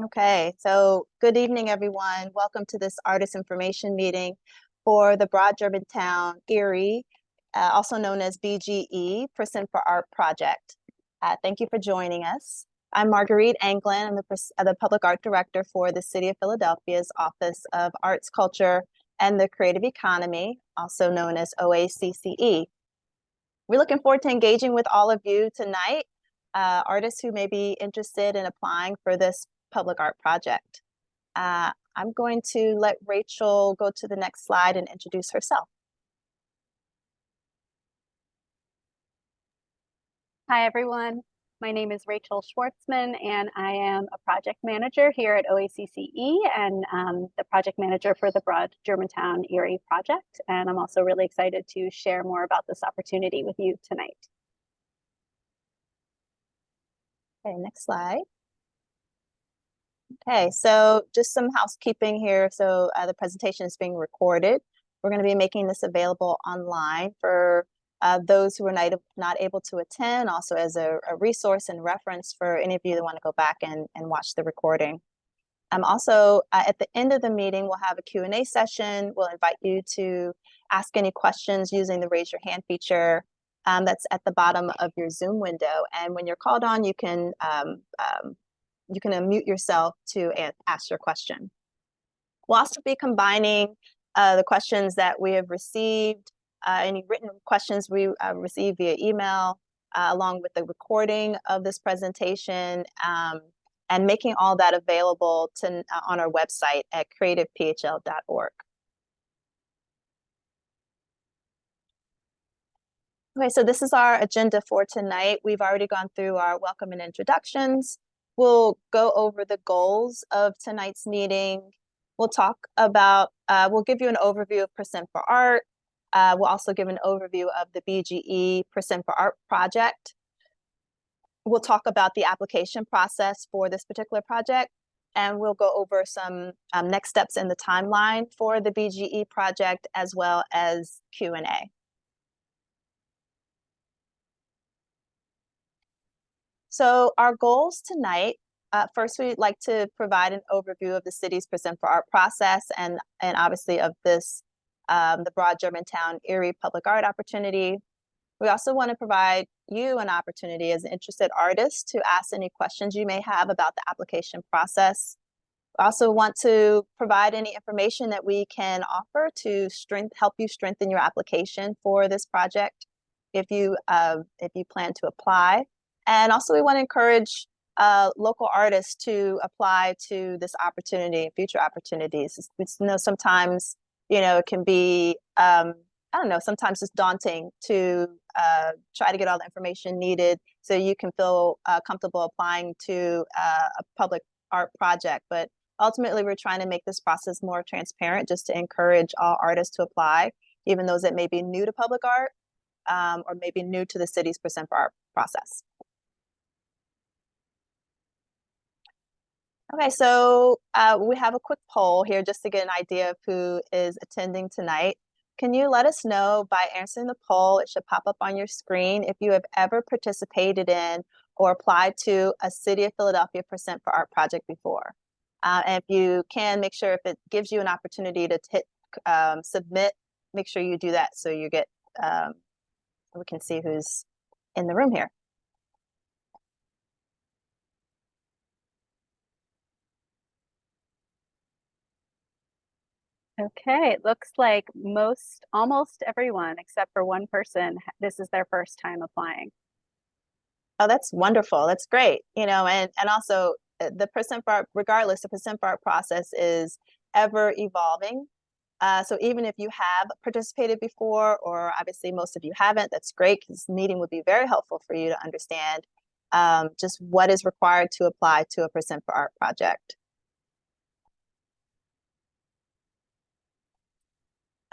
Okay, so good evening, everyone. Welcome to this artist information meeting for the Broad Germantown Erie, also known as BGE Percent for Art project. Thank you for joining us. I'm Marguerite Anglin. I'm the Public Art Director for the City of Philadelphia's Office of Arts, Culture, and the Creative Economy, also known as OACCE. We're looking forward to engaging with all of you tonight, artists who may be interested in applying for this public art project. I'm going to let Rachel go to the next slide and introduce herself. Hi, everyone. My name is Rachel Schwartzman, and I am a project manager here at OACCE and the project manager for the Broad Germantown Erie project. And I'm also really excited to share more about this opportunity with you tonight. Okay, next slide. Okay, so just some housekeeping here. So the presentation is being recorded. We're going to be making this available online for those who are not able to attend, also as a resource and reference for any of you that want to go back and watch the recording. Also, at the end of the meeting, we'll have a Q&A session. We'll invite you to ask any questions using the raise your hand feature that's at the bottom of your Zoom window. And when you're called on, you can unmute yourself to ask your question. We'll also be combining the questions that we have received, any written questions we received via email, along with the recording of this presentation, and making all that available on our website at creativephl.org. Okay, so this is our agenda for tonight. We've already gone through our welcome and introductions. We'll go over the goals of tonight's meeting. We'll talk about, we'll give you an overview of Percent for Art. We'll also give an overview of the BGE Percent for Art project. We'll talk about the application process for this particular project, and we'll go over some next steps in the timeline for the BGE project, as well as Q&A. So our goals tonight, first we'd like to provide an overview of the city's Percent for Art process and obviously of this, the Broad Germantown Erie public art opportunity. We also want to provide you an opportunity as an interested artist to ask any questions you may have about the application process. We also want to provide any information that we can offer to help you strengthen your application for this project if you plan to apply. And also we want to encourage local artists to apply to this opportunity and future opportunities. We know sometimes, it can be, I don't know, sometimes it's daunting to try to get all the information needed so you can feel comfortable applying to a public art project. But ultimately, we're trying to make this process more transparent just to encourage all artists to apply, even those that may be new to public art or maybe new to the city's Percent for Art process. Okay, so we have a quick poll here just to get an idea of who is attending tonight. Can you let us know by answering the poll? It should pop up on your screen if you have ever participated in or applied to a City of Philadelphia Percent for Art project before. And if you can, make sure if it gives you an opportunity to hit submit, make sure you do that so you get, we can see who's in the room here. Okay, it looks like almost everyone, except for one person, this is their first time applying. Oh, that's wonderful. That's great. And also the Percent for Art, regardless, the Percent for Art process is ever evolving. So even if you have participated before, or obviously most of you haven't, that's great. This meeting would be very helpful for you to understand just what is required to apply to a Percent for Art project.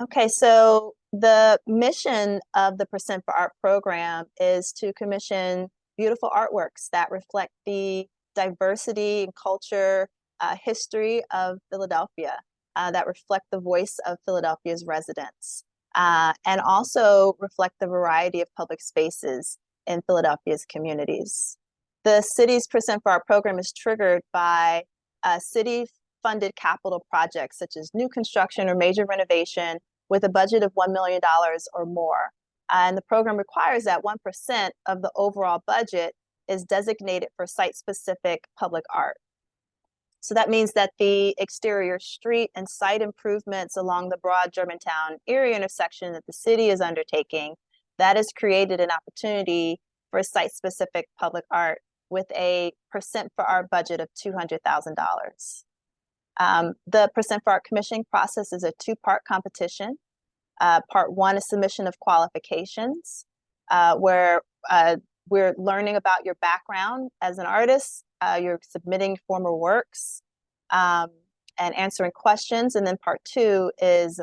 Okay, so the mission of the Percent for Art program is to commission beautiful artworks that reflect the diversity and culture, history of Philadelphia, that reflect the voice of Philadelphia's residents, and also reflect the variety of public spaces in Philadelphia's communities. The city's Percent for Art program is triggered by city-funded capital projects such as new construction or major renovation with a budget of $1 million or more. And the program requires that 1% of the overall budget is designated for site-specific public art. So that means that the exterior street and site improvements along the broad Germantown Erie intersection that the city is undertaking, that has created an opportunity for site-specific public art with a Percent for Art budget of $200,000. The Percent for Art commissioning process is a two-part competition. Part one is submission of qualifications, where we're learning about your background as an artist. You're submitting former works and answering questions. And then part two is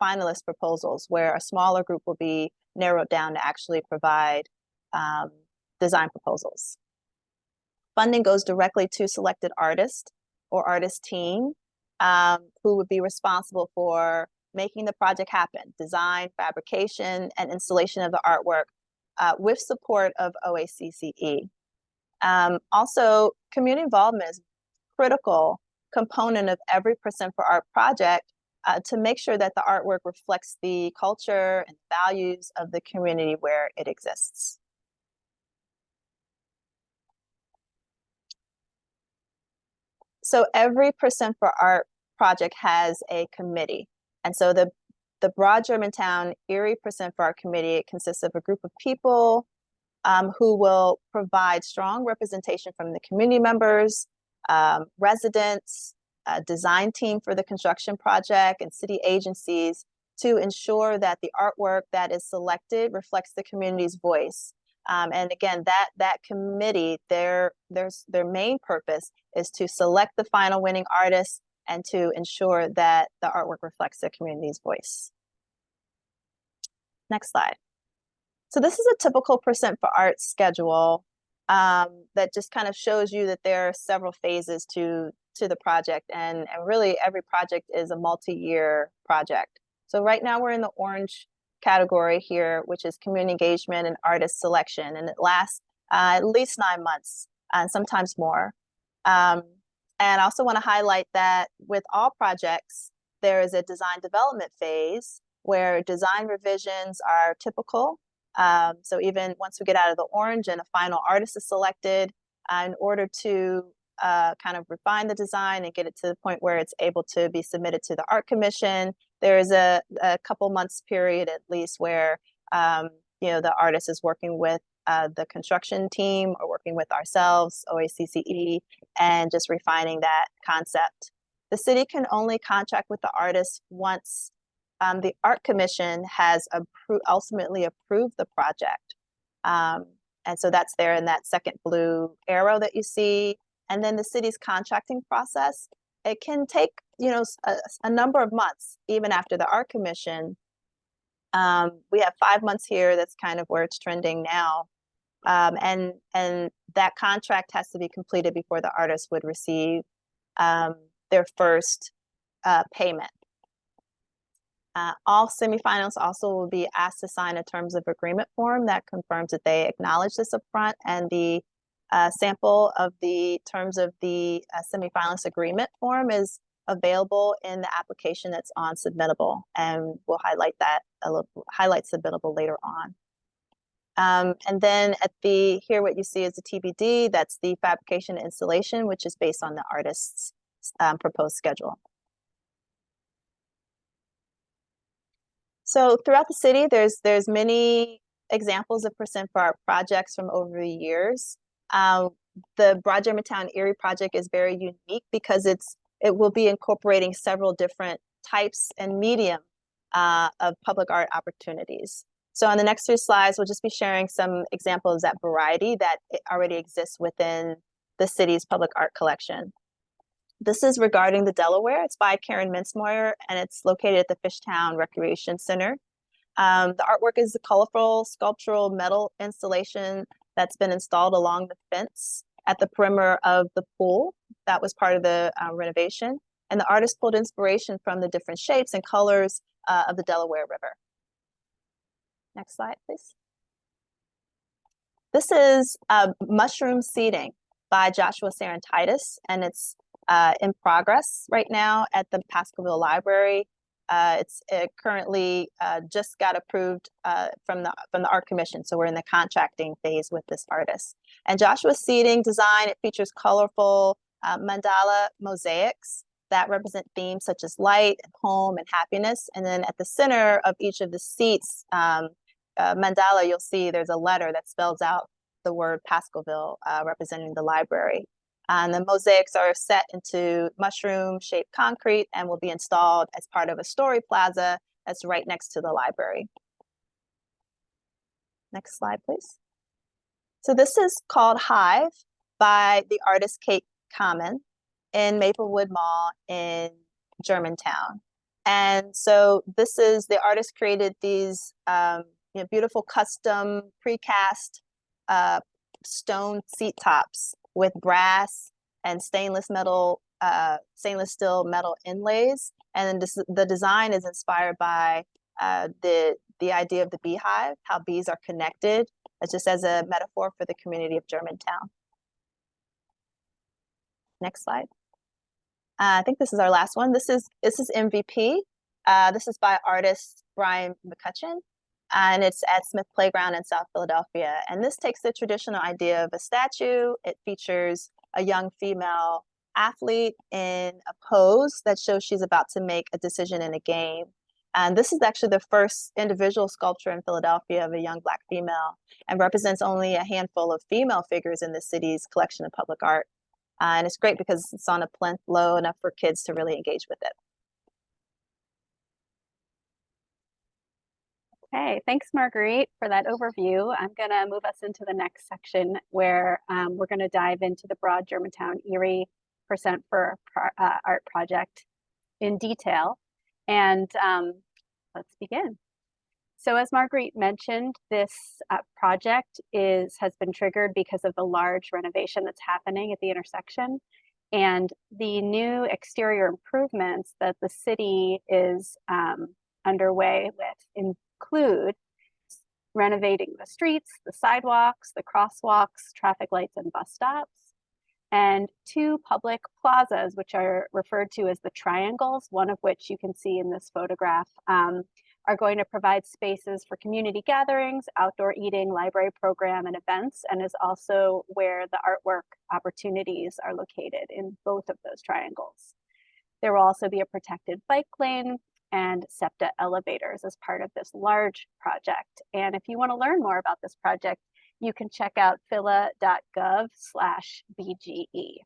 finalist proposals, where a smaller group will be narrowed down to actually provide design proposals. Funding goes directly to selected artist or artist team who would be responsible for making the project happen, design, fabrication, and installation of the artwork with support of OACCE. Also, community involvement is a critical component of every Percent for Art project to make sure that the artwork reflects the culture and values of the community where it exists. So every Percent for Art project has a committee. And so the broad Germantown Erie Percent for Art committee, it consists of a group of people who will provide strong representation from the community members, residents, design team for the construction project, and city agencies to ensure that the artwork that is selected reflects the community's voice. And again, that committee, their main purpose is to select the final winning artists and to ensure that the artwork reflects the community's voice. Next slide. So this is a typical Percent for Art schedule that just kind of shows you that there are several phases to the project, and really every project is a multi-year project. So right now we're in the orange category here, which is community engagement and artist selection, and it lasts at least 9 months and sometimes more. And I also want to highlight that with all projects, there is a design development phase where design revisions are typical. So even once we get out of the orange and a final artist is selected, in order to kind of refine the design and get it to the point where it's able to be submitted to the art commission, there is a couple months period at least where the artist is working with the construction team or working with ourselves, OACCE, and just refining that concept. The city can only contract with the artist once the art commission has ultimately approved the project. And so that's there in that second blue arrow that you see. And then the city's contracting process, it can take a number of months even after the art commission. We have 5 months here. That's kind of where it's trending now. And that contract has to be completed before the artist would receive their first payment. All semifinalists also will be asked to sign a terms of agreement form that confirms that they acknowledge this upfront, and the sample of the terms of the semifinalist agreement form is available in the application that's on Submittable, and we'll highlight Submittable later on. And then here what you see is the TBD, that's the fabrication and installation, which is based on the artist's proposed schedule. So throughout the city, there's many examples of Percent for Art projects from over the years. The Broad Germantown Erie project is very unique because it will be incorporating several different types and medium of public art opportunities. So on the next 3 slides, we'll just be sharing some examples of that variety that already exists within the city's public art collection. This is regarding the Delaware. It's by Karen Mintzmoyer, and it's located at the Fishtown Recreation Center. The artwork is a colorful sculptural metal installation that's been installed along the fence at the perimeter of the pool. That was part of the renovation. And the artist pulled inspiration from the different shapes and colors of the Delaware River. Next slide, please. This is Mushroom Seeding by Joshua Sarantitis, and it's in progress right now at the Pascalville Library. It currently just got approved from the Art Commission, so we're in the contracting phase with this artist. And Joshua's seating design, it features colorful mandala mosaics that represent themes such as light and home and happiness. And then at the center of each of the seats, mandala, you'll see there's a letter that spells out the word Pascalville, representing the library. And the mosaics are set into mushroom-shaped concrete and will be installed as part of a story plaza that's right next to the library. Next slide, please. So this is called Hive by the artist Kate Common in Maplewood Mall in Germantown. And so this is, the artist created these beautiful custom precast stone seat tops with brass and stainless steel metal inlays. And then the design is inspired by the idea of the beehive, how bees are connected, just as a metaphor for the community of Germantown. Next slide. I think this is our last one. This is MVP. This is by artist Brian McCutcheon, and it's at Smith Playground in South Philadelphia. And this takes the traditional idea of a statue. It features a young female athlete in a pose that shows she's about to make a decision in a game. And this is actually the first individual sculpture in Philadelphia of a young Black female, and represents only a handful of female figures in the city's collection of public art. And it's great because it's on a plinth low enough for kids to really engage with it. Okay, thanks, Marguerite, for that overview. I'm going to move us into the next section where we're going to dive into the broad Germantown Erie Percent for Art project in detail. And let's begin. So as Marguerite mentioned, this project has been triggered because of the large renovation that's happening at the intersection. And the new exterior improvements that the city is underway with include renovating the streets, the sidewalks, the crosswalks, traffic lights, and bus stops, and 2 public plazas, which are referred to as the triangles, one of which you can see in this photograph, are going to provide spaces for community gatherings, outdoor eating, library program, and events, and is also where the artwork opportunities are located in both of those triangles. There will also be a protected bike lane and SEPTA elevators as part of this large project. And if you want to learn more about this project, you can check out phila.gov/BGE.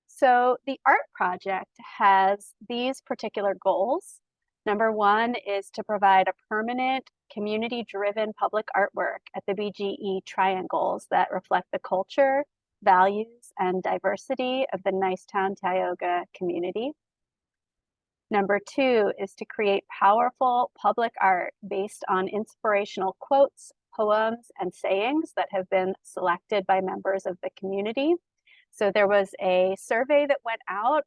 So the art project has these particular goals. Number 1 is to provide a permanent community-driven public artwork at the BGE triangles that reflect the culture, values, and diversity of the Nicetown Tioga community. Number 2 is to create powerful public art based on inspirational quotes, poems, and sayings that have been selected by members of the community. So there was a survey that went out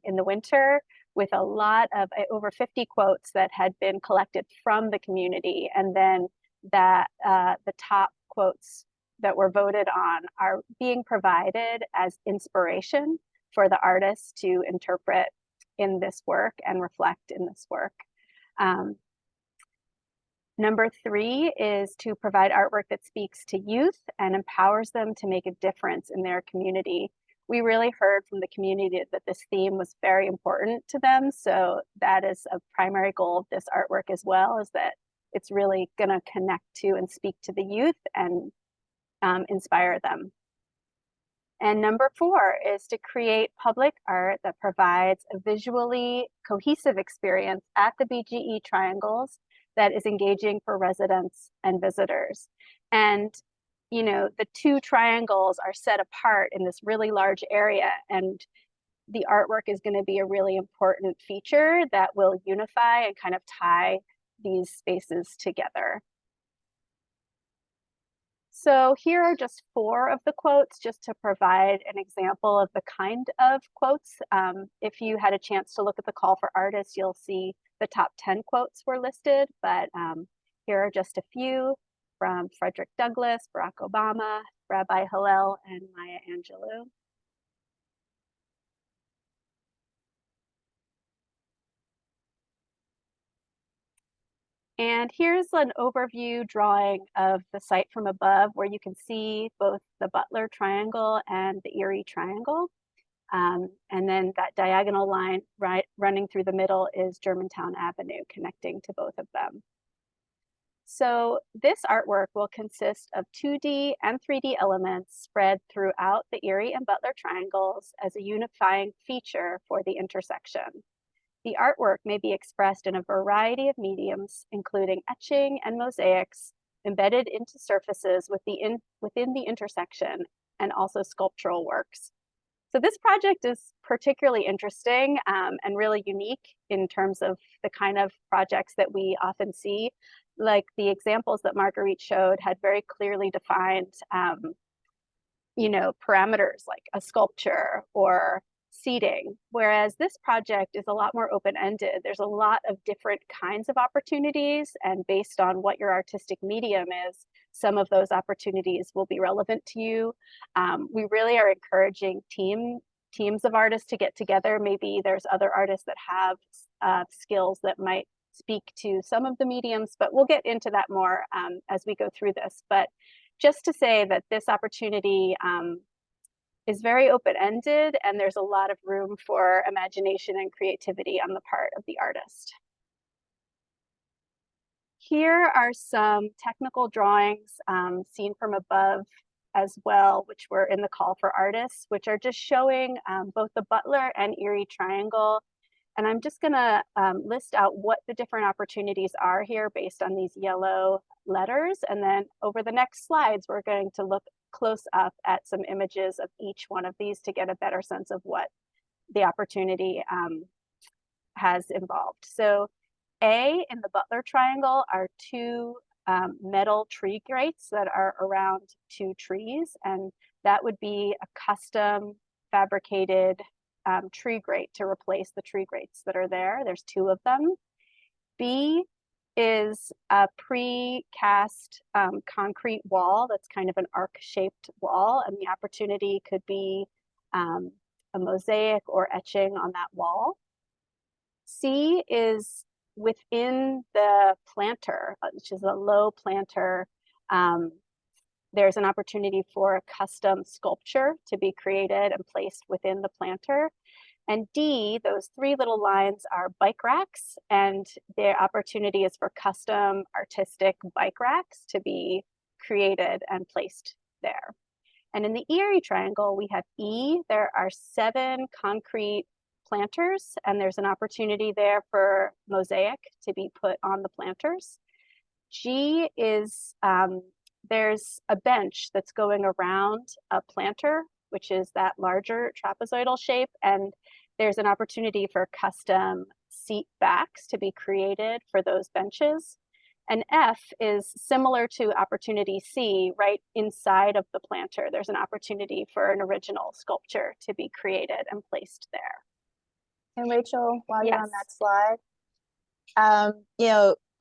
in the winter with a lot of over 50 quotes that had been collected from the community. And then the top quotes that were voted on are being provided as inspiration for the artists to interpret in this work and reflect in this work. Number 3 is to provide artwork that speaks to youth and empowers them to make a difference in their community. We really heard from the community that this theme was very important to them. So that is a primary goal of this artwork as well, is that it's really going to connect to and speak to the youth and inspire them. And number 4 is to create public art that provides a visually cohesive experience at the BGE triangles that is engaging for residents and visitors. And, you know, the 2 triangles are set apart in this really large area, and the artwork is going to be a really important feature that will unify and kind of tie these spaces together. So here are just 4 of the quotes, just to provide an example of the kind of quotes. If you had a chance to look at the call for artists, you'll see the top 10 quotes were listed, but here are just a few from Frederick Douglass, Barack Obama, Rabbi Hillel, and Maya Angelou. And here's an overview drawing of the site from above where you can see both the Butler Triangle and the Erie Triangle. And then that diagonal line running through the middle is Germantown Avenue connecting to both of them. So this artwork will consist of 2D and 3D elements spread throughout the Erie and Butler triangles as a unifying feature for the intersection. The artwork may be expressed in a variety of mediums, including etching and mosaics embedded into surfaces within the intersection, and also sculptural works. So this project is particularly interesting and really unique in terms of the kind of projects that we often see. Like the examples that Marguerite showed had very clearly defined, parameters like a sculpture or seating, whereas this project is a lot more open-ended. There's a lot of different kinds of opportunities, and based on what your artistic medium is, some of those opportunities will be relevant to you. We really are encouraging teams of artists to get together. Maybe there's other artists that have skills that might speak to some of the mediums, but we'll get into that more as we go through this. But just to say that this opportunity is very open-ended, and there's a lot of room for imagination and creativity on the part of the artist. Here are some technical drawings seen from above as well, which were in the call for artists, which are just showing both the Butler and Erie Triangle. And I'm just gonna list out what the different opportunities are here based on these yellow letters. And then over the next slides, we're going to look close up at some images of each one of these to get a better sense of what the opportunity has involved. So A in the Butler Triangle are two metal tree grates that are around two trees, and that would be a custom fabricated tree grate to replace the tree grates that are there. There's two of them. B is a pre-cast concrete wall that's kind of an arc-shaped wall, and the opportunity could be a mosaic or etching on that wall. C is within the planter, which is a low planter. There's an opportunity for a custom sculpture to be created and placed within the planter. And D, those three little lines are bike racks, and their opportunity is for custom artistic bike racks to be created and placed there. And in the Erie Triangle, we have E. There are 7 concrete planters, and there's an opportunity there for mosaic to be put on the planters. G is, there's a bench that's going around a planter, which is that larger trapezoidal shape, and there's an opportunity for custom seat backs to be created for those benches. And F is similar to opportunity C, right inside of the planter. There's an opportunity for an original sculpture to be created and placed there. And Rachel, while you're on that slide,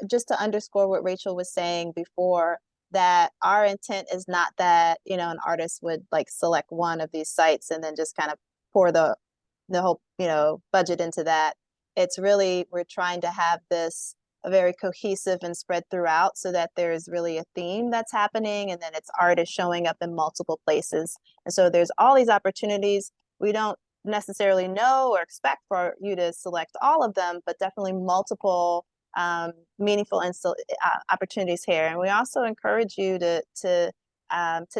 just to underscore what Rachel was saying before, that our intent is not that, an artist would like select one of these sites and then just kind of pour the whole, budget into that. It's really, we're trying to have this very cohesive and spread throughout so that there's really a theme that's happening, and then it's artists showing up in multiple places. And so there's all these opportunities. We don't necessarily know or expect for you to select all of them, but definitely multiple meaningful opportunities here. And we also encourage you to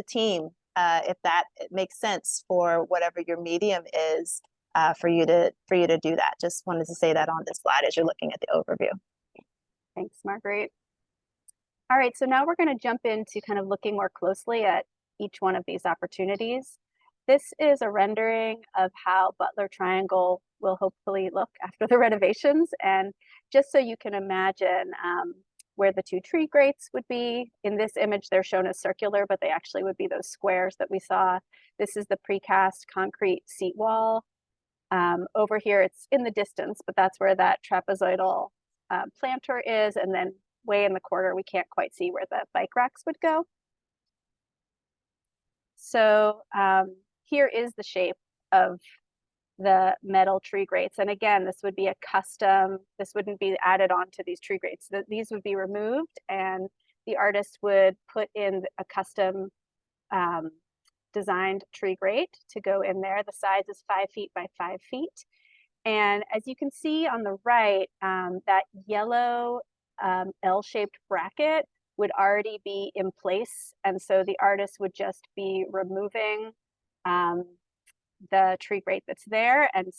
team if that makes sense for whatever your medium is, for you to do that. Just wanted to say that on this slide as you're looking at the overview. Thanks, Marguerite. All right, so now we're going to jump into kind of looking more closely at each one of these opportunities. This is a rendering of how Butler Triangle will hopefully look after the renovations. And just so you can imagine where the two tree grates would be, in this image, they're shown as circular, but they actually would be those squares that we saw. This is the precast concrete seat wall. Over here, it's in the distance, but that's where that trapezoidal planter is. And then way in the corner, we can't quite see where the bike racks would go. So here is the shape of the metal tree grates. And again, this would be a custom, this wouldn't be added on to these tree grates. These would be removed and the artist would put in a custom designed tree grate to go in there. The size is 5 feet by 5 feet. And as you can see on the right, that yellow L-shaped bracket would already be in place. And so the artist would just be removing the tree grate that's there and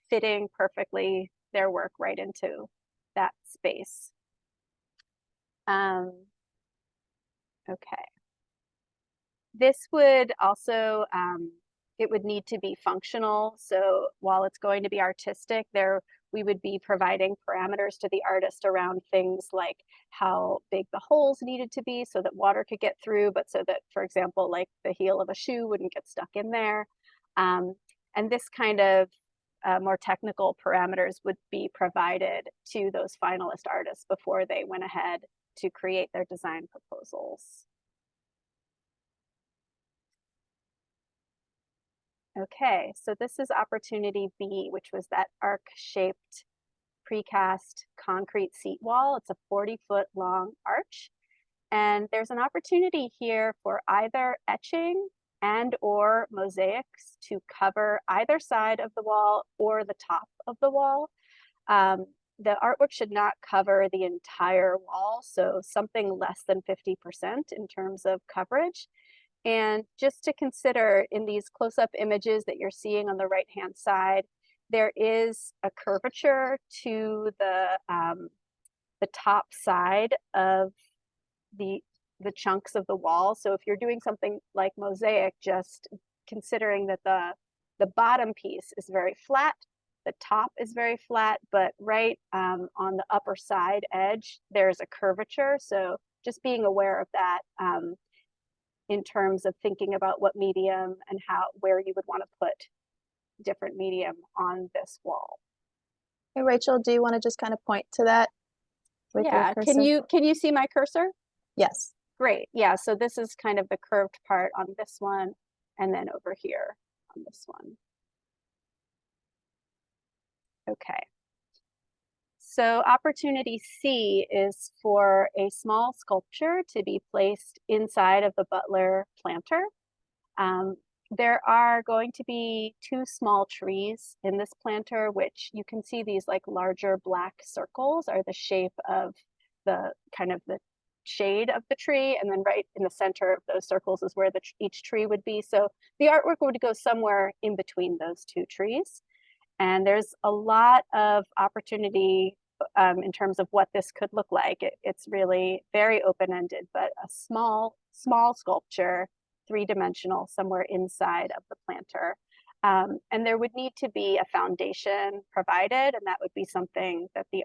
fitting perfectly their work right into that space. Okay. This would also, it would need to be functional. So while it's going to be artistic, we would be providing parameters to the artist around things like how big the holes needed to be so that water could get through, but so that, for example, like the heel of a shoe wouldn't get stuck in there. And this kind of more technical parameters would be provided to those finalist artists before they went ahead to create their design proposals. Okay, so this is opportunity B, which was that arc-shaped precast concrete seat wall. It's a 40-foot long arch. And there's an opportunity here for either etching and or mosaics to cover either side of the wall or the top of the wall. The artwork should not cover the entire wall, so something less than 50% in terms of coverage. And just to consider in these close-up images that you're seeing on the right-hand side, there is a curvature to the top side of the chunks of the wall. So if you're doing something like mosaic, just considering that the bottom piece is very flat, the top is very flat, but right on the upper side edge, there's a curvature. So just being aware of that in terms of thinking about what medium and where you would want to put different medium on this wall. Hey, Rachel, do you want to just kind of point to that with your cursor? Can you see my cursor? Yes. Great. Yeah, so this is kind of the curved part on this one and then over here on this one. Okay. So opportunity C is for a small sculpture to be placed inside of the Butler planter. There are going to be 2 small trees in this planter, which you can see these like larger black circles are the shape of the kind of the shade of the tree. And then right in the center of those circles is where each tree would be. So the artwork would go somewhere in between those 2 trees. And there's a lot of opportunity in terms of what this could look like. It's really very open-ended, but a small sculpture, 3-dimensional, somewhere inside of the planter. And there would need to be a foundation provided, and that would be something that the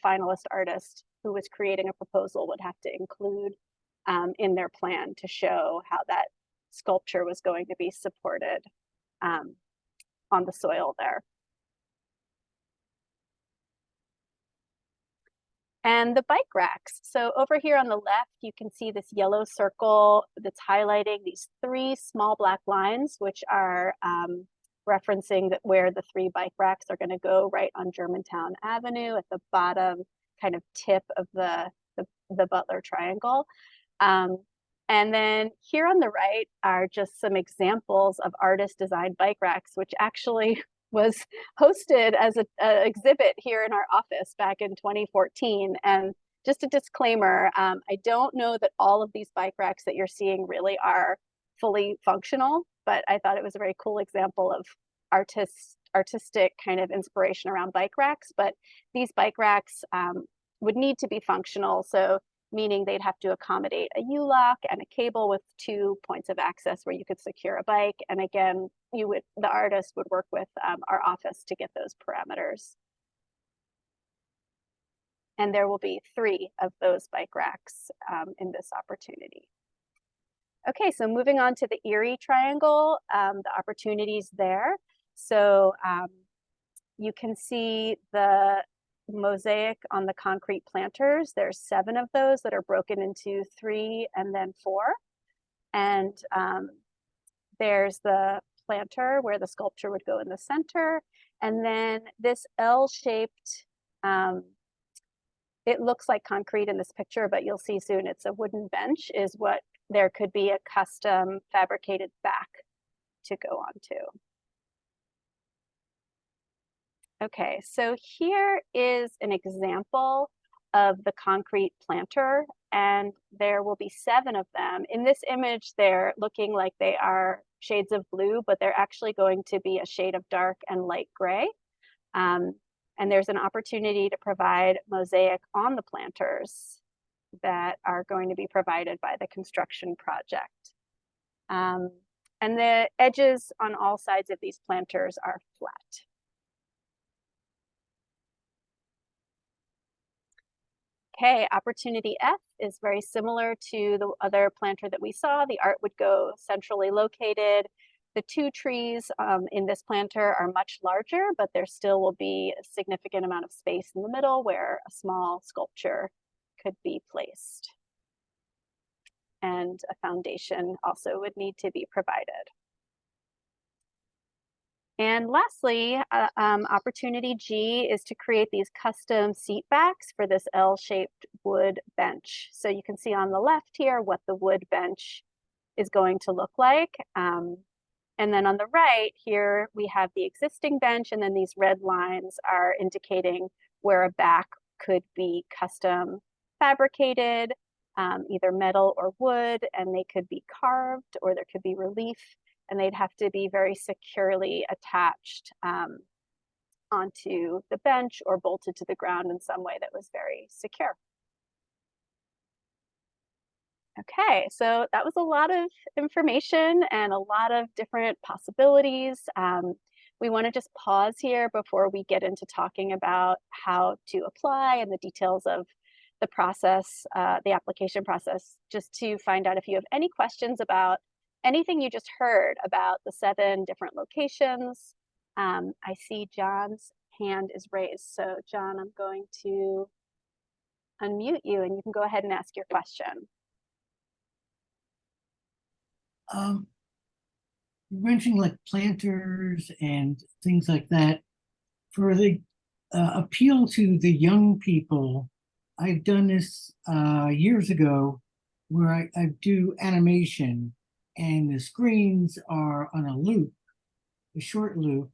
finalist artist who was creating a proposal would have to include in their plan to show how that sculpture was going to be supported on the soil there. And the bike racks. So over here on the left, you can see this yellow circle that's highlighting these 3 small black lines, which are referencing where the 3 bike racks are going to go right on Germantown Avenue at the bottom kind of tip of the Butler Triangle. And then here on the right are just some examples of artist designed bike racks, which actually was hosted as an exhibit here in our office back in 2014. And just a disclaimer, I don't know that all of these bike racks that you're seeing really are fully functional, but I thought it was a very cool example of artistic kind of inspiration around bike racks. But these bike racks would need to be functional. So meaning they'd have to accommodate a U-lock and a cable with 2 points of access where you could secure a bike. And again, the artist would work with our office to get those parameters. And there will be 3 of those bike racks in this opportunity. Okay, so moving on to the Erie Triangle, the opportunities there. So you can see the mosaic on the concrete planters. There's 7 of those that are broken into 3 and then 4. And there's the planter where the sculpture would go in the center. And then this L-shaped, it looks like concrete in this picture, but you'll see soon it's a wooden bench, is what there could be a custom fabricated back to go onto. Okay, so here is an example of the concrete planter, and there will be 7 of them. In this image, they're looking like they are shades of blue, but they're actually going to be a shade of dark and light gray. And there's an opportunity to provide mosaic on the planters that are going to be provided by the construction project. And the edges on all sides of these planters are flat. Okay, opportunity F is very similar to the other planter that we saw. The art would go centrally located. The 2 trees in this planter are much larger, but there still will be a significant amount of space in the middle where a small sculpture could be placed. And a foundation also would need to be provided. And lastly, opportunity G is to create these custom seat backs for this L-shaped wood bench. So you can see on the left here what the wood bench is going to look like. And then on the right here, we have the existing bench, and then these red lines are indicating where a back could be custom fabricated, either metal or wood, and they could be carved or there could be relief, and they'd have to be very securely attached onto the bench or bolted to the ground in some way that was very secure. Okay, so that was a lot of information and a lot of different possibilities. We want to just pause here before we get into talking about how to apply and the details of the process, the application process, just to find out if you have any questions about anything you just heard about the 7 different locations. I see John's hand is raised. So John, I'm going to unmute you and you can go ahead and ask your question. You mentioned like planters and things like that. For the appeal to the young people, I've done this years ago where I do animation and the screens are on a loop, a short loop,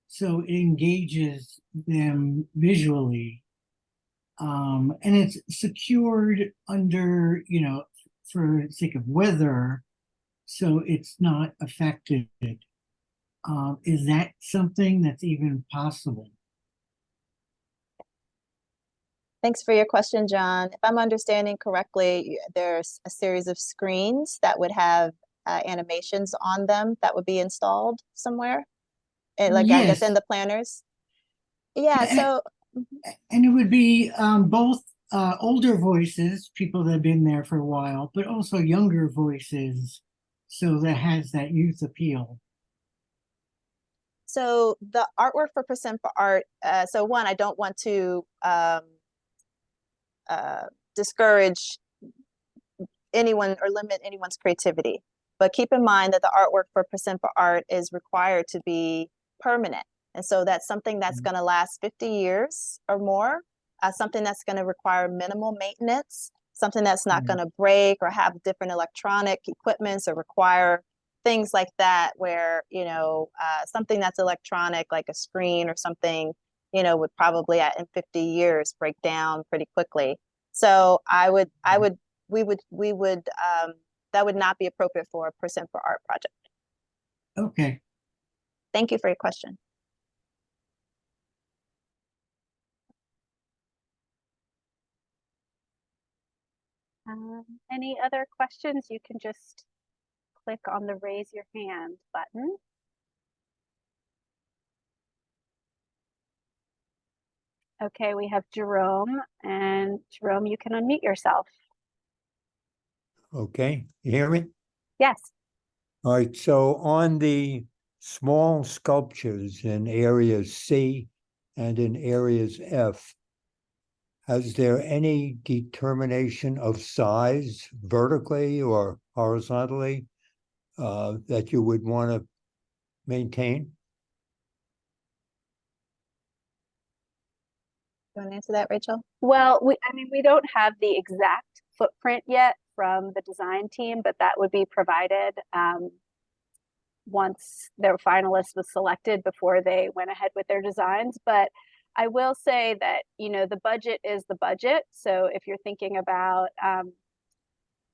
so it engages them visually. And it's secured under, you know, for the sake of weather, so it's not affected. Is that something that's even possible? Thanks for your question, John. If I'm understanding correctly, there's a series of screens that would have animations on them that would be installed somewhere, like I guess in the planners. Yeah, so. And it would be both older voices, people that have been there for a while, but also younger voices, so that has that youth appeal. So the artwork for Percent for Art, so one, I don't want to discourage anyone or limit anyone's creativity, but keep in mind that the artwork for Percent for Art is required to be permanent. And so that's something that's going to last 50 years or more, something that's going to require minimal maintenance, something that's not going to break or have different electronic equipments or require things like that, where, you know, something that's electronic, like a screen or something, you know, would probably in 50 years break down pretty quickly. So we would that would not be appropriate for a Percent for Art project. Okay. Thank you for your question. Any other questions? You can just click on the raise your hand button. Okay, we have Jerome, and Jerome, you can unmute yourself. Okay, you hear me? Yes. All right, so on the small sculptures in areas C and in areas F, is there any determination of size vertically or horizontally that you would want to maintain? You want to answer that, Rachel? Well, I mean, we don't have the exact footprint yet from the design team, but that would be provided once their finalist was selected before they went ahead with their designs. But I will say that, you know, the budget is the budget. So if you're thinking about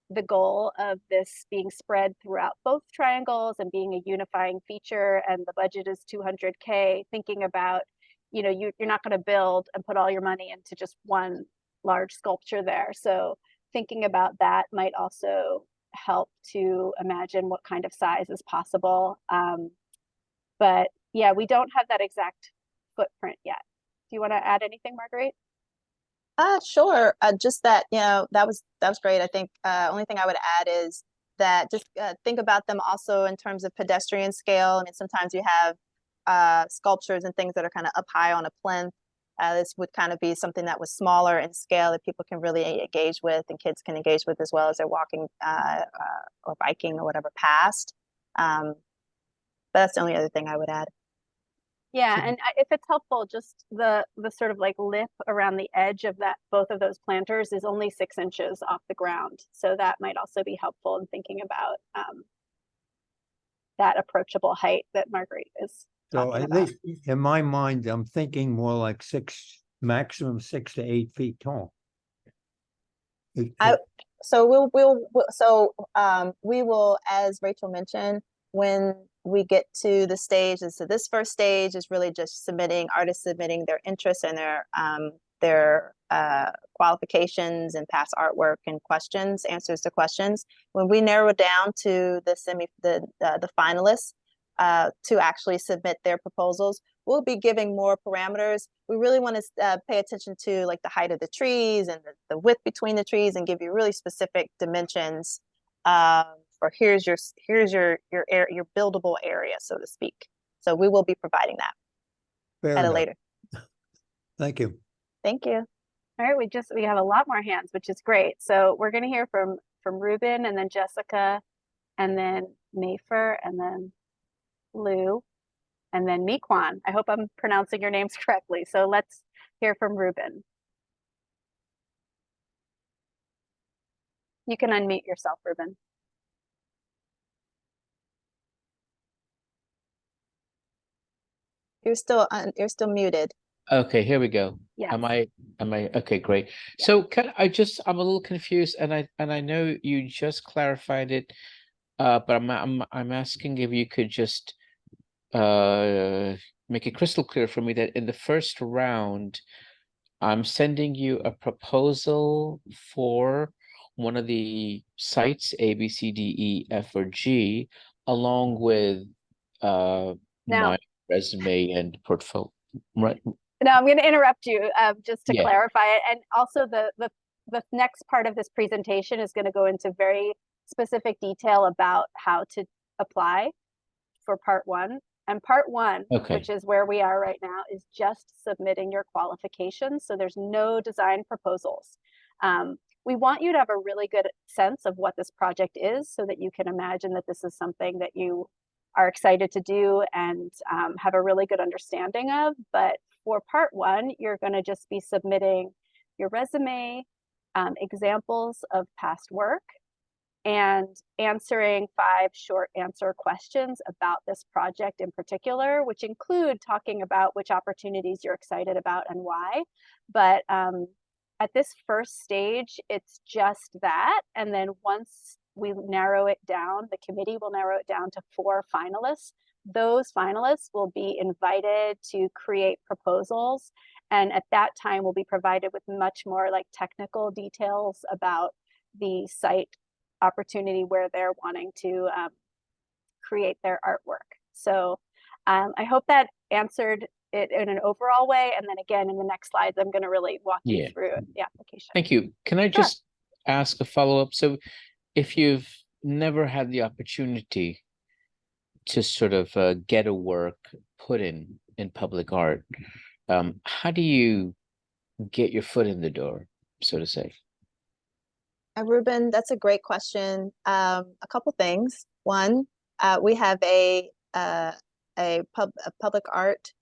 the goal of this being spread throughout both triangles and being a unifying feature, and the budget is 200K, thinking about, you know, you're not going to build and put all your money into just one large sculpture there. So thinking about that might also help to imagine what kind of size is possible. But yeah, we don't have that exact footprint yet. Do you want to add anything, Marguerite? Sure. Just that, you know, that was great. I think only thing I would add is that just think about them also in terms of pedestrian scale. I mean, sometimes you have sculptures and things that are kind of up high on a plinth. This would kind of be something that was smaller in scale that people can really engage with, and kids can engage with as well as they're walking or biking or whatever past. But that's the only other thing I would add. Yeah, and if it's helpful, just the sort of like lip around the edge of that, both of those planters is only 6 inches off the ground. So that might also be helpful in thinking about that approachable height that Marguerite is So talking at about. least in my mind, I'm thinking more like maximum 6 to 8 feet tall. So we will, as Rachel mentioned, when we get to the stage, and so this first stage is really just artists submitting their interests and their qualifications and past artwork and answers to questions. When we narrow down to the finalists to actually submit their proposals, we'll be giving more parameters. We really want to pay attention to like the height of the trees and the width between the trees, and give you really specific dimensions for here's your buildable area, so to speak. So we will be providing that Fair at a enough. later. Thank you. Thank you. All right, we have a lot more hands, which is great. So we're going to hear from Ruben, and then Jessica, and then Mayfer, and then Lou, and then Miquan. I hope I'm pronouncing your names correctly. So let's hear from Ruben. You can unmute yourself, Ruben. You're still muted. Okay, here we go. Yes. Am I okay, great. Yeah. So I'm a little confused, and I know you just clarified it, but I'm asking if you could just make it crystal clear for me that in the first round, I'm sending you a proposal for one of the sites, A, B, C, D, E, F, or G, along with my resume and portfolio, right? Now I'm going to interrupt you just to Yeah. clarify it. And also the next part of this presentation is going to go into very specific detail about how to apply for part one. And part one, Okay. which is where we are right now, is just submitting your qualifications. So there's no design proposals. We want you to have a really good sense of what this project is, so that you can imagine that this is something that you are excited to do and have a really good understanding of. But for part one, you're going to just be submitting your resume, examples of past work, and answering 5 short answer questions about this project in particular, which include talking about which opportunities you're excited about and why. But at this first stage, it's just that. And then once we narrow it down, the committee will narrow it down to 4 finalists. Those finalists will be invited to create proposals. And at that time, we'll be provided with much more like technical details about the site opportunity where they're wanting to create their artwork. So I hope that answered it in an overall way. And then again, in the next slides, I'm going to really walk you through the application. Thank you. Can I just ask a follow-up? So if you've never had the opportunity to sort of get a work put in public art, how do you get your foot in the door, so to say? Ruben, that's a great question. A couple things. One, we have a a public art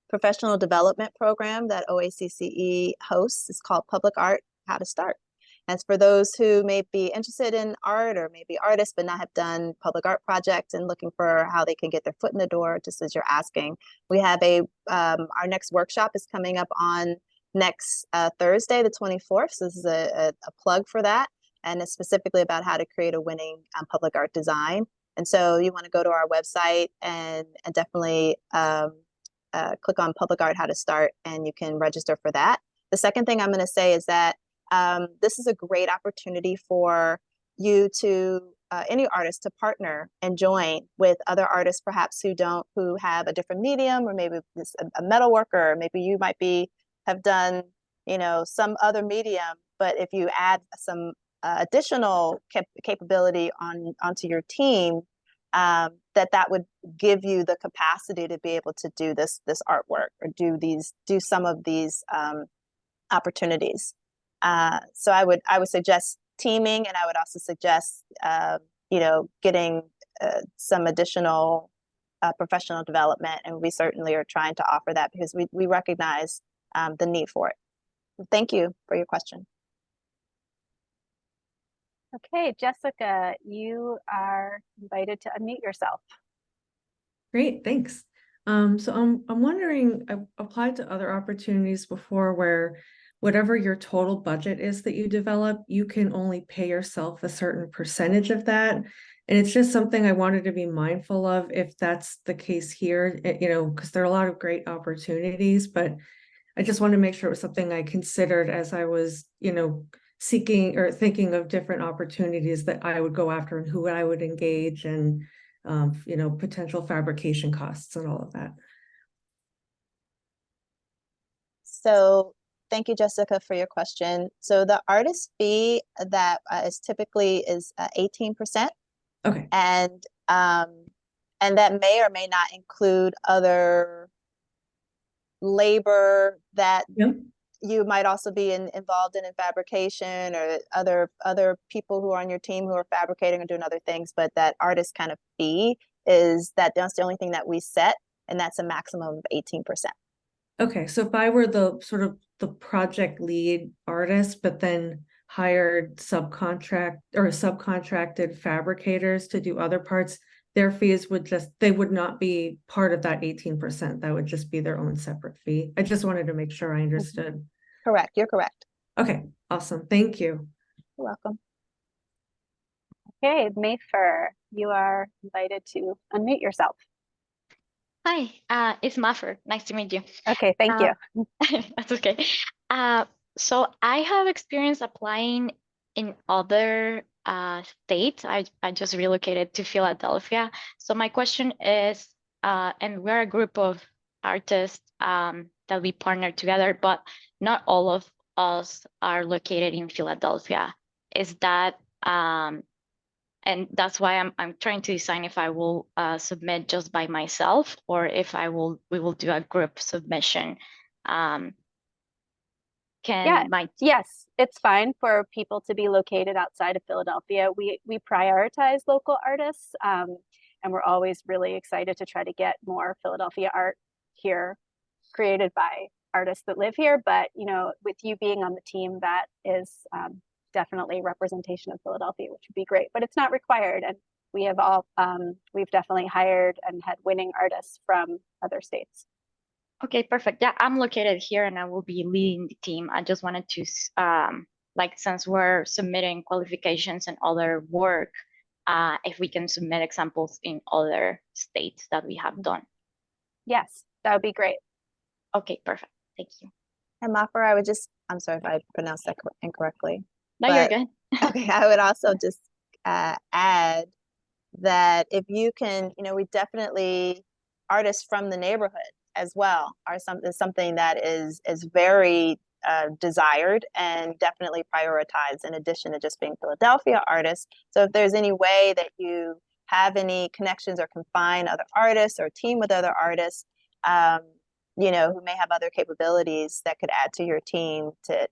professional development program that OACCE hosts. It's called Public Art: How to Start. And it's for those who may be interested in art or maybe artists but not have done public art projects and looking for how they can get their foot in the door, just as you're asking. We have our next workshop is coming up on next Thursday, the 24th. So this is a plug for that. And it's specifically about how to create a winning public art design. And so you want to go to our website and definitely click on Public Art: How to Start, and you can register for that. The second thing I'm going to say is that this is a great opportunity for you to, any artist, to partner and join with other artists, perhaps who have a different medium, or maybe a metal worker, or maybe you might have done, some other medium, but if you add some additional capability onto your team, that would give you the capacity to be able to do this artwork or do some of these opportunities. So I would suggest teaming, and I would also suggest getting some additional professional development, and we certainly are trying to offer that because we recognize the need for it. Thank you for your question. Okay, Jessica, you are invited to unmute yourself. Great, thanks. So I'm wondering, I've applied to other opportunities before where whatever your total budget is that you develop, you can only pay yourself a certain percentage of that. And it's just something I wanted to be mindful of if that's the case here, because there are a lot of great opportunities, but I just wanted to make sure it was something I considered as I was, seeking or thinking of different opportunities that I would go after and who I would engage, and potential fabrication costs and all of that. So thank you, Jessica, for your question. So the artist fee that is typically 18%. Okay. And that may or may not include other labor that you might also be involved in fabrication, or other people who are on your team who are fabricating or doing other things. But that artist kind of fee that's the only thing that we set, and that's a maximum of 18%. Okay, so if I were the sort of the project lead artist, but then hired subcontracted fabricators to do other parts, their fees they would not be part of that 18%. That would just be their own separate fee. I just wanted to make sure I understood. Correct, you're correct. Okay, awesome, thank you. You're welcome. Okay, Mayfer, you are invited to unmute yourself. Hi, it's Maffer. Nice to meet you. Okay, thank you. That's okay. So I have experience applying in other states. I just relocated to Philadelphia. So my question is, and we're a group of artists that we partner together, but not all of us are located in Philadelphia. Is that and that's why I'm trying to decide if I will submit just by myself, or if we will do a group submission. Yes, it's fine for people to be located outside of Philadelphia. We prioritize local artists, and we're always really excited to try to get more Philadelphia art here created by artists that live here. But with you being on the team, that is definitely representation of Philadelphia, which would be great, but it's not required. And we've definitely hired and had winning artists from other states. Okay, perfect. Yeah, I'm located here and I will be leading the team. I just wanted to, since we're submitting qualifications and other work, if we can submit examples in other states that we have done. Yes, that would be great. Okay, perfect. Thank you. And Maffer, I'm sorry if I pronounced that incorrectly. No, you're good. Okay, I would also just add that if you can, we definitely, artists from the neighborhood as well is something that is very desired and definitely prioritized, in addition to just being Philadelphia artists. So if there's any way that you have any connections or can find other artists or team with other artists, who may have other capabilities that could add to your team to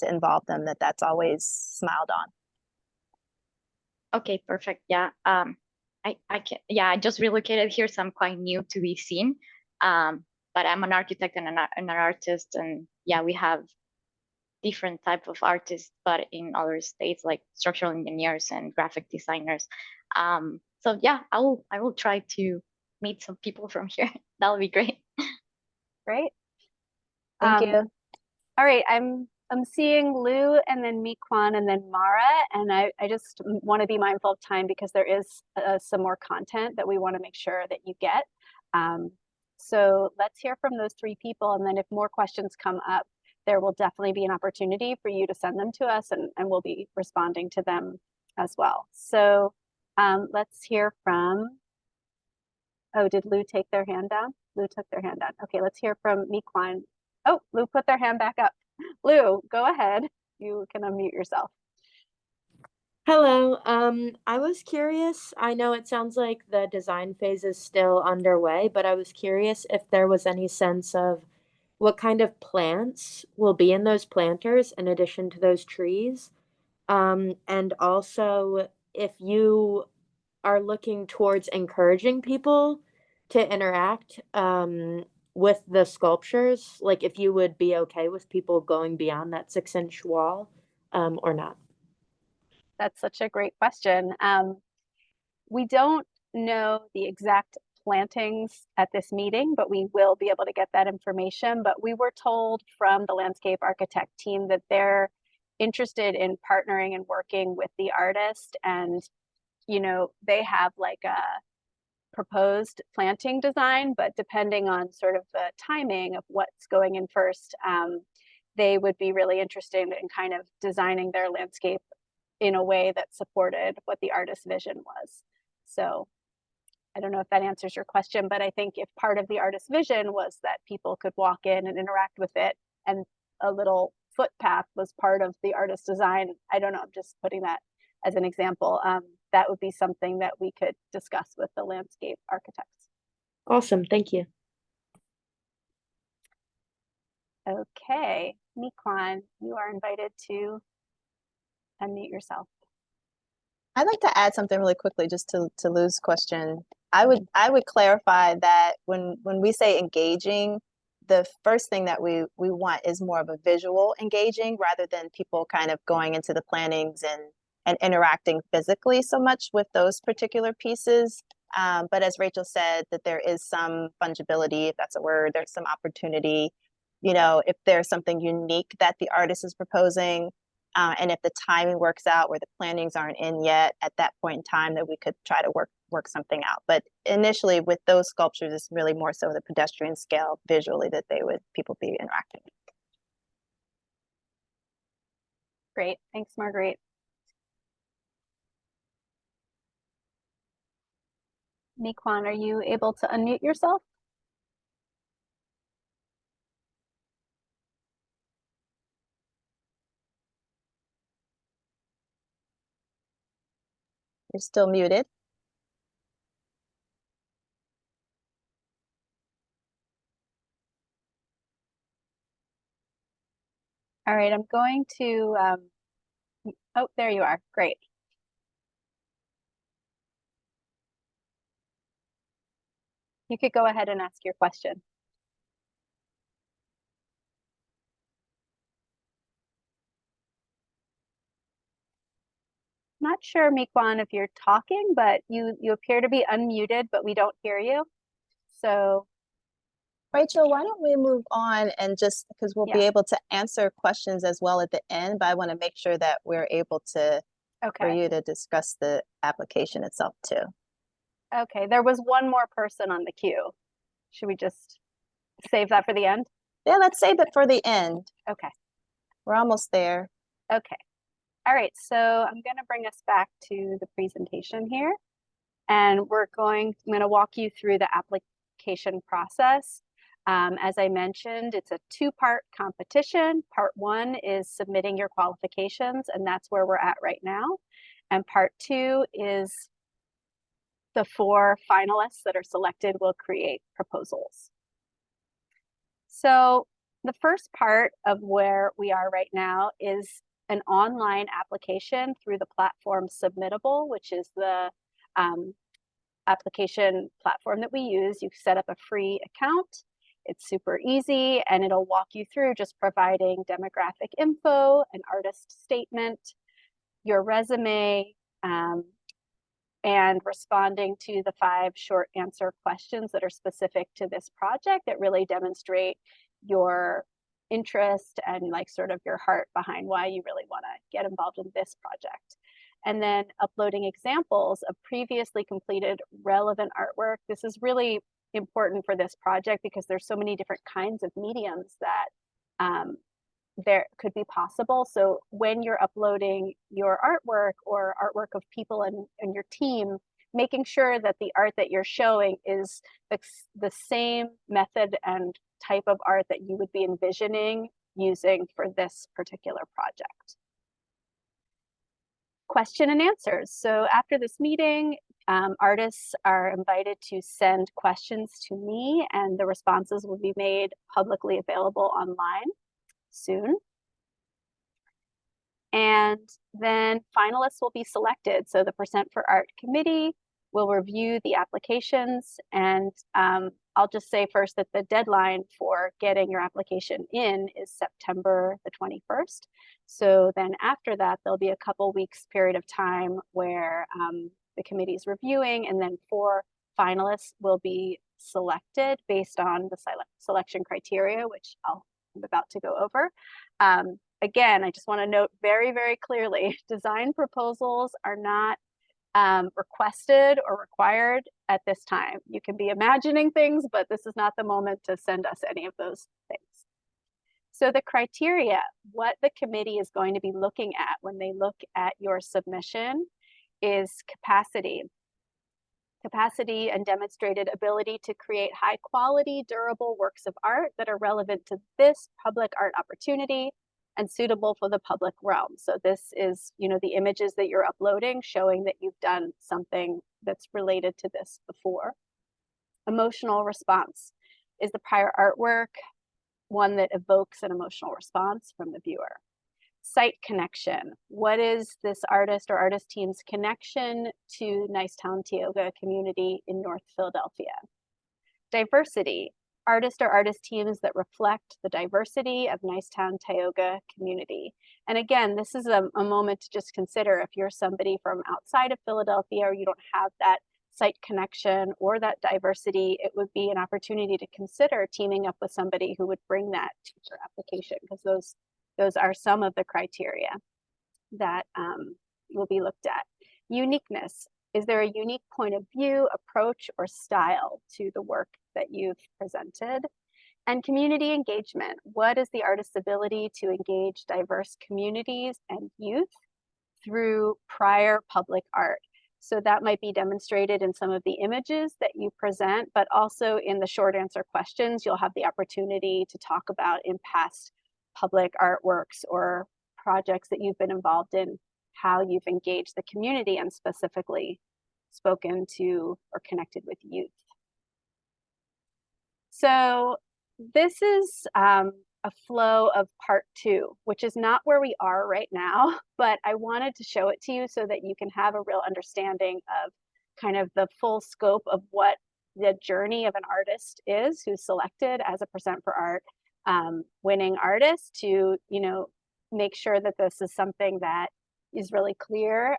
involve them, that's always smiled on. Okay, perfect. Yeah. I can, yeah, I just relocated here, so I'm quite new to the scene. But I'm an architect and an artist, and yeah, we have different type of artists, but in other states like structural engineers and graphic designers. So yeah, I will try to meet some people from here. That'll be great. Great. Thank you. All right, I'm seeing Lou and then Miquan and then Mara, and I just want to be mindful of time because there is some more content that we want to make sure that you get. So let's hear from those three people, and then if more questions come up, there will definitely be an opportunity for you to send them to us, and we'll be responding to them as well. So let's hear from, oh, did Lou take their hand down? Lou took their hand down. Okay, let's hear from Miquan. Oh, Lou put their hand back up. Lou, go ahead. You can unmute yourself. Hello. I was curious. I know it sounds like the design phase is still underway, but I was curious if there was any sense of what kind of plants will be in those planters in addition to those trees. And also if you are looking towards encouraging people to interact with the sculptures, like if you would be okay with people going beyond that 6-inch wall or not. That's such a great question. We don't know the exact plantings at this meeting, but we will be able to get that information. But we were told from the landscape architect team that they're interested in partnering and working with the artist, and they have like a proposed planting design, but depending on sort of the timing of what's going in first, they would be really interested in kind of designing their landscape in a way that supported what the artist's vision was. So I don't know if that answers your question, but I think if part of the artist's vision was that people could walk in and interact with it, and a little footpath was part of the artist's design, I don't know, I'm just putting that as an example, that would be something that we could discuss with the landscape architects. Awesome. Thank you. Okay, Miquan, you are invited to unmute yourself. I'd like to add something really quickly just to Lou's question. I would clarify that when we say engaging, the first thing that we want is more of a visual engaging rather than people kind of going into the plantings and interacting physically so much with those particular pieces. But as Rachel said, that there is some fungibility, if that's a word, there's some opportunity, if there's something unique that the artist is proposing, and if the timing works out where the plantings aren't in yet, at that point in time, that we could try to work something out. But initially with those sculptures, it's really more so the pedestrian scale visually that people be interacting with. Great, thanks, Marguerite. Miquan, are you able to unmute yourself? You're still muted. All right, I'm going to, oh, there you are, great. You could go ahead and ask your question. Not sure, Miquan, if you're talking, but you appear to be unmuted, but we don't hear you. So Rachel, why don't we move on and just because we'll be Yeah. able to answer questions as well at the end, but I want to make sure that we're able to for okay, you to discuss the application itself too. okay. There was one more person on the queue. Should we just save that for the end? Yeah, let's save it for the end. Okay, We're almost there. okay. All right, so I'm going to bring us back to the presentation here, and I'm going to walk you through the application process. As I mentioned, it's a two-part competition. Part one is submitting your qualifications, and that's where we're at right now. And part two is the 4 finalists that are selected will create proposals. So the first part of where we are right now is an online application through the platform Submittable, which is the application platform that we use. You set up a free account. It's super easy, and it'll walk you through just providing demographic info, an artist statement, your resume, and responding to the 5 short answer questions that are specific to this project that really demonstrate your interest and like sort of your heart behind why you really want to get involved in this project. And then uploading examples of previously completed relevant artwork. This is really important for this project because there's so many different kinds of mediums that there could be possible. So when you're uploading your artwork or artwork of people in your team, making sure that the art that you're showing is the same method and type of art that you would be envisioning using for this particular project. Question and answers. So after this meeting, artists are invited to send questions to me, and the responses will be made publicly available online soon. And then finalists will be selected. So the Percent for Art committee will review the applications, and I'll just say first that the deadline for getting your application in is September the 21st. So then after that, there'll be a couple weeks period of time where the committee is reviewing, and then 4 finalists will be selected based on the selection criteria, which I'm about to go over. Again, I just want to note very, very clearly, design proposals are not requested or required at this time. You can be imagining things, but this is not the moment to send us any of those things. So the criteria, what the committee is going to be looking at when they look at your submission is capacity. Capacity and demonstrated ability to create high quality, durable works of art that are relevant to this public art opportunity and suitable for the public realm. So this is, the images that you're uploading showing that you've done something that's related to this before. Emotional response. Is the prior artwork one that evokes an emotional response from the viewer? Site connection. What is this artist or artist team's connection to Nicetown Tioga community in North Philadelphia? Diversity. Artist or artist teams that reflect the diversity of Nicetown Tioga community. And again, this is a moment to just consider if you're somebody from outside of Philadelphia or you don't have that site connection or that diversity, it would be an opportunity to consider teaming up with somebody who would bring that to your application, because those are some of the criteria that will be looked at. Uniqueness. Is there a unique point of view, approach, or style to the work that you've presented? And community engagement. What is the artist's ability to engage diverse communities and youth through prior public art? So that might be demonstrated in some of the images that you present, but also in the short answer questions, you'll have the opportunity to talk about in past public artworks or projects that you've been involved in, how you've engaged the community and specifically spoken to or connected with youth. So this is a flow of part 2, which is not where we are right now, but I wanted to show it to you so that you can have a real understanding of kind of the full scope of what the journey of an artist is who's selected as a Percent for Art winning artist, to make sure that this is something that is really clear.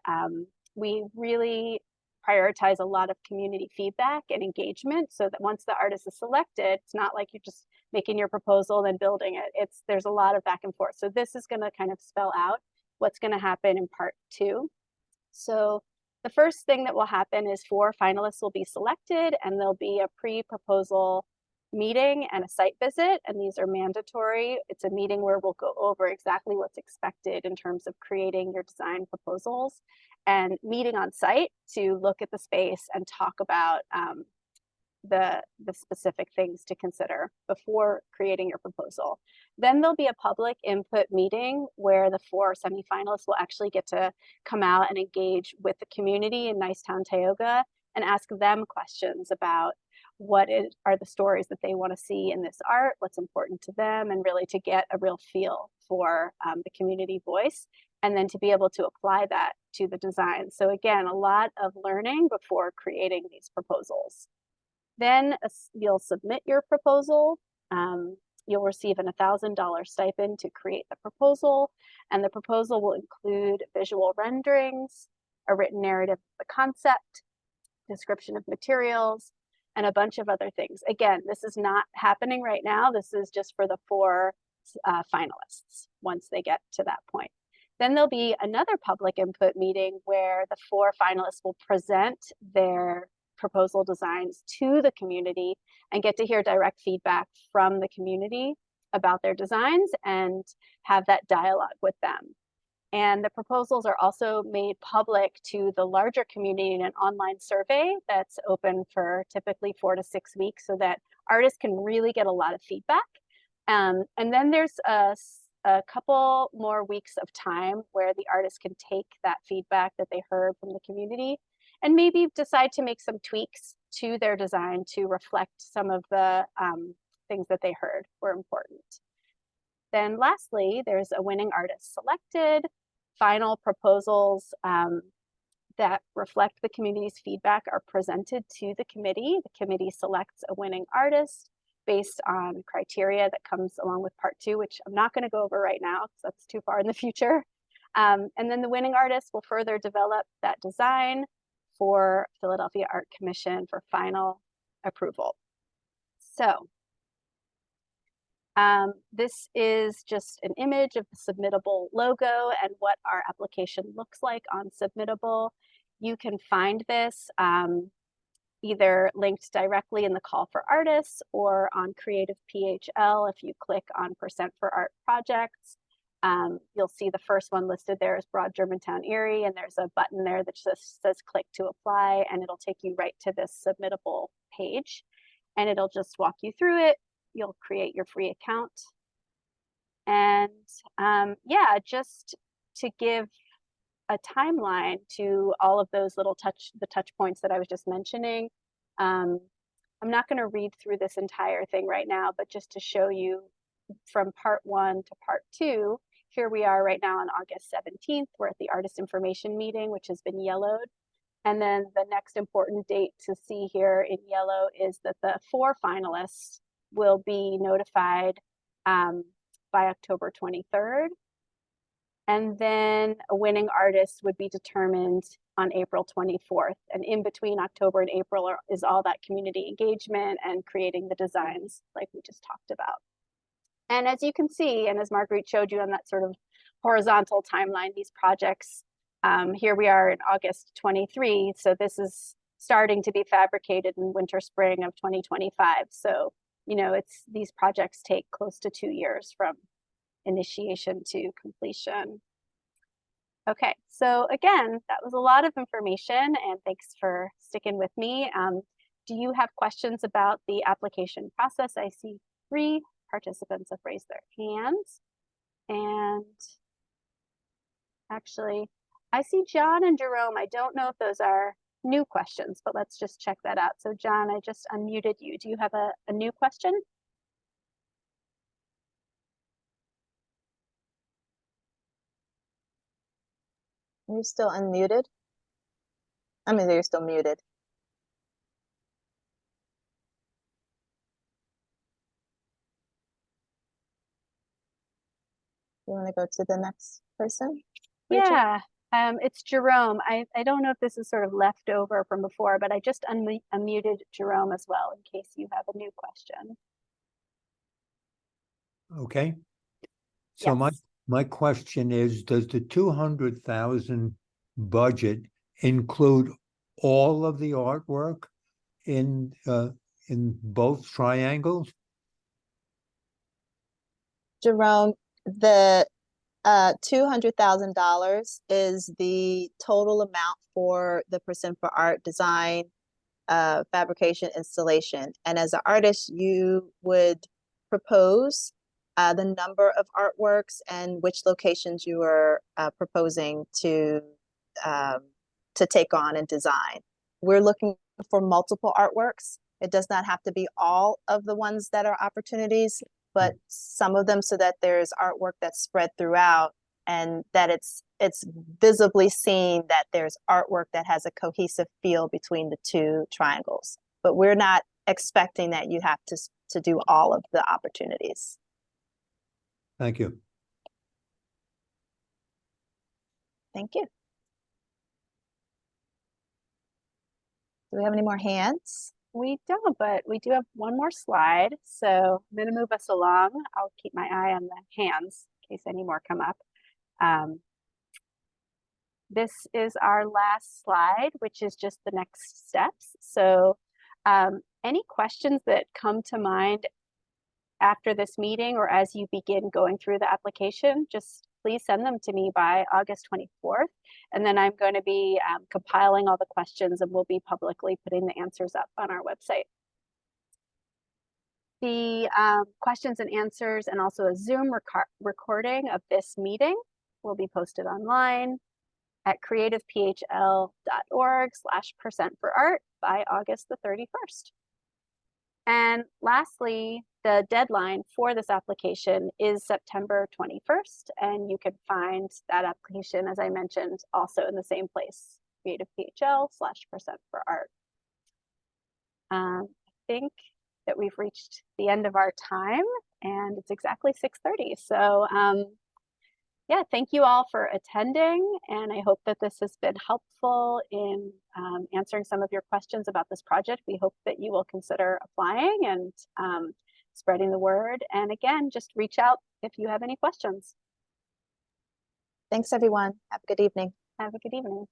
We really prioritize a lot of community feedback and engagement so that once the artist is selected, it's not like you're just making your proposal and then building it. There's a lot of back and forth. So this is going to kind of spell out what's going to happen in part 2. So the first thing that will happen is 4 finalists will be selected, and there'll be a pre-proposal meeting and a site visit, and these are mandatory. It's a meeting where we'll go over exactly what's expected in terms of creating your design proposals, and meeting on site to look at the space and talk about the specific things to consider before creating your proposal. Then there'll be a public input meeting where the 4 semifinalists will actually get to come out and engage with the community in Nicetown Tioga and ask them questions about what are the stories that they want to see in this art, what's important to them, and really to get a real feel for the community voice. and then to be able to apply that to the design. So again, a lot of learning before creating these proposals. Then you'll submit your proposal. You'll receive an $1,000 stipend to create the proposal, and the proposal will include visual renderings, a written narrative of the concept, description of materials, and a bunch of other things. Again, this is not happening right now. This is just for the 4 finalists once they get to that point. Then there'll be another public input meeting where the 4 finalists will present their proposal designs to the community and get to hear direct feedback from the community about their designs and have that dialogue with them. And the proposals are also made public to the larger community in an online survey that's open for typically 4 to 6 weeks so that artists can really get a lot of feedback. And then there's a couple more weeks of time where the artists can take that feedback that they heard from the community and maybe decide to make some tweaks to their design to reflect some of the things that they heard were important. Then lastly, there's a winning artist selected. Final proposals that reflect the community's feedback are presented to the committee. The committee selects a winning artist based on criteria that comes along with part 2, which I'm not going to go over right now because that's too far in the future. And then the winning artist will further develop that design for Philadelphia Art Commission for final approval. So this is just an image of the submittable logo and what our application looks like on submittable. You can find this either linked directly in the call for artists or on Creative PHL. If you click on Percent for Art Projects, you'll see the first one listed there is Broad Germantown Erie, and there's a button there that just says click to apply, and it'll take you right to this submittable page, and it'll just walk you through it. You'll create your free account. And yeah, just to give a timeline to all of those little touch points that I was just mentioning. I'm not going to read through this entire thing right now, but just to show you from part 1 to part 2, here we are right now on August 17th. We're at the artist information meeting, which has been yellowed. And then the next important date to see here in yellow is that the 4 finalists will be notified by October 23rd. And then a winning artist would be determined on April 24th. And in between October and April is all that community engagement and creating the designs like we just talked about. And as you can see, and as Marguerite showed you on that sort of horizontal timeline, these projects, here we are in August 23. So this is starting to be fabricated in winter, spring of 2025. So, you know, these projects take close to 2 years from initiation to completion. Okay, so again, that was a lot of information, and thanks for sticking with me. Do you have questions about the application process? I see 3 participants have raised their hands. And actually, I see John and Jerome. I don't know if those are new questions, but let's just check that out. So John, I just unmuted you. Do you have a new question? Are you still unmuted? I mean, you're still muted. You want to go to the next person? Rachel? Yeah, it's Jerome. I don't know if this is sort of left over from before, but I just unmuted Jerome as well in case you have a new question. Okay. So Yes. my question is, does the 200,000 budget include all of the artwork in both triangles? Jerome, the $200,000 is the total amount for the Percent for Art design, fabrication, installation. And as an artist, you would propose the number of artworks and which locations you are proposing to take on and design. We're looking for multiple artworks. It does not have to be all of the ones that are opportunities, but some of them so that there's artwork that's spread throughout and that it's visibly seen that there's artwork that has a cohesive feel between the two triangles. But we're not expecting that you have to do all of the opportunities. Thank you. Thank you. Do we have any more hands? We don't, but we do have one more slide. So I'm going to move us along. I'll keep my eye on the hands in case any more come up. This is our last slide, which is just the next steps. So any questions that come to mind after this meeting or as you begin going through the application, just please send them to me by August 24th. And then I'm going to be compiling all the questions, and we'll be publicly putting the answers up on our website. The questions and answers and also a Zoom recording of this meeting will be posted online at creativephl.org/percent4art by August the 31st. And lastly, the deadline for this application is September 21st, and you can find that application, as I mentioned, also in the same place, creativephl/percent4art. I think that we've reached the end of our time, and it's exactly 6:30. So yeah, thank you all for attending, and I hope that this has been helpful in answering some of your questions about this project. We hope that you will consider applying and spreading the word. And again, just reach out if you have any questions. Thanks, everyone. Have a good evening. Have a good evening.